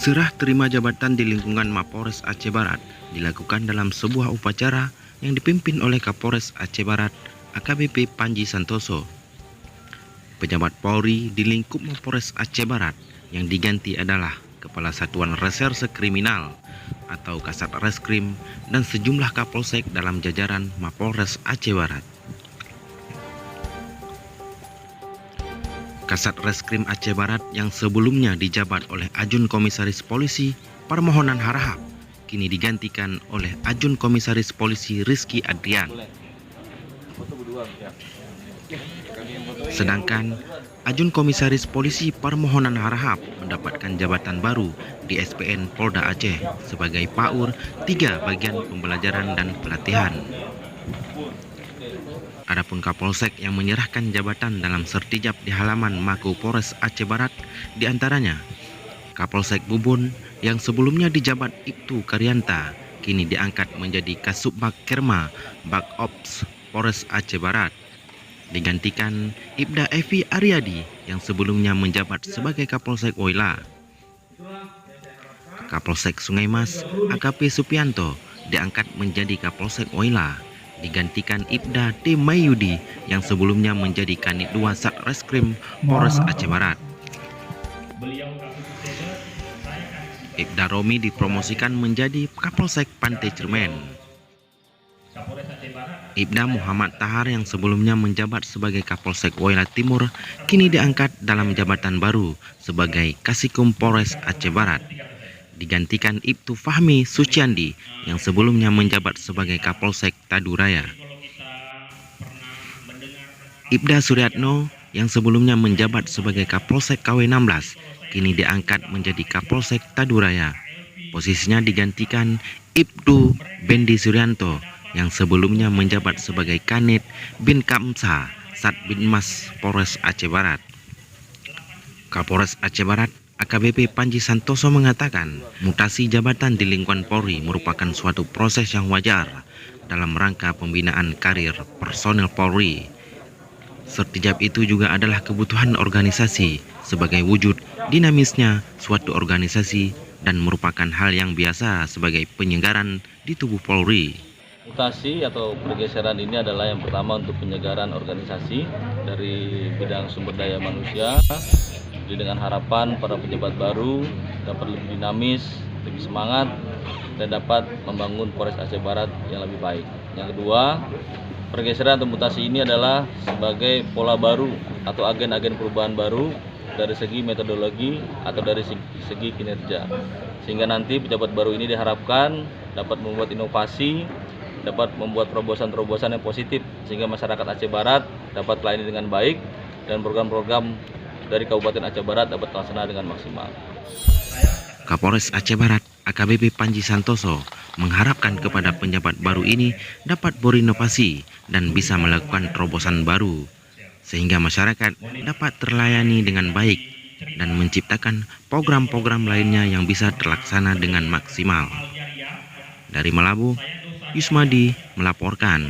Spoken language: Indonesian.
Serah terima jabatan di lingkungan Mapolres Aceh Barat dilakukan dalam sebuah upacara yang dipimpin oleh Kapolres Aceh Barat AKBP Panji Santoso. Pejabat Polri di lingkup Mapolres Aceh Barat yang diganti adalah Kepala Satuan Reserse Kriminal atau Kasat Reskrim dan sejumlah Kapolsek dalam jajaran Mapolres Aceh Barat. Kasat Reskrim Aceh Barat yang sebelumnya dijabat oleh Ajun Komisaris Polisi Permohonan Harahap kini digantikan oleh Ajun Komisaris Polisi Rizky Adrian. Sedangkan Ajun Komisaris Polisi Permohonan Harahap mendapatkan jabatan baru di SPN Polda Aceh sebagai PAUR 3 Bagian Pembelajaran dan Pelatihan. Adapun Kapolsek yang menyerahkan jabatan dalam sertijab di halaman Mako Polres Aceh Barat diantaranya Kapolsek Bubun yang sebelumnya dijabat Ibtu Karyanta kini diangkat menjadi Kasubag Kerma Bag Ops Polres Aceh Barat, digantikan Ibda Evi Aryadi yang sebelumnya menjabat sebagai Kapolsek Woyla. Kapolsek Sungai Mas AKP Supianto diangkat menjadi Kapolsek Woyla, digantikan Ibda T. Mayudi yang sebelumnya menjadi Kanit 2 Satreskrim Polres Aceh Barat. Ibda Romi dipromosikan menjadi Kapolsek Pantai Cermen. Ibda Muhammad Tahar yang sebelumnya menjabat sebagai Kapolsek Woyla Timur kini diangkat dalam jabatan baru sebagai Kasikum Polres Aceh Barat, digantikan Ibtu Fahmi Suciandi yang sebelumnya menjabat sebagai Kapolsek Taduraya. Ibda Suryatno yang sebelumnya menjabat sebagai Kapolsek KW16 kini diangkat menjadi Kapolsek Taduraya. Posisinya digantikan Ibtu Bendi Suryanto yang sebelumnya menjabat sebagai Kanit bin Kamsa Sat bin Mas Polres Aceh Barat. Kapolres Aceh Barat AKBP Panji Santoso mengatakan mutasi jabatan di lingkungan Polri merupakan suatu proses yang wajar dalam rangka pembinaan karir personel Polri. Sertijab itu juga adalah kebutuhan organisasi sebagai wujud dinamisnya suatu organisasi dan merupakan hal yang biasa sebagai penyegaran di tubuh Polri. Mutasi atau pergeseran ini adalah yang pertama untuk penyegaran organisasi dari bidang sumber daya manusia, dengan harapan para pejabat baru dapat lebih dinamis, lebih semangat, dan dapat membangun Polres Aceh Barat yang lebih baik. Yang kedua, pergeseran atau mutasi ini adalah sebagai pola baru atau agen-agen perubahan baru dari segi metodologi atau dari segi kinerja. Sehingga nanti pejabat baru ini diharapkan dapat membuat inovasi, dapat membuat terobosan-terobosan yang positif sehingga masyarakat Aceh Barat dapat melayani dengan baik dan program-program dari Kabupaten Aceh Barat dapat terlaksana dengan maksimal. Kapolres Aceh Barat AKBP Panji Santoso mengharapkan kepada penjabat baru ini dapat berinovasi dan bisa melakukan terobosan baru sehingga masyarakat dapat terlayani dengan baik dan menciptakan program-program lainnya yang bisa terlaksana dengan maksimal. Dari Melabu, Yusmadi melaporkan.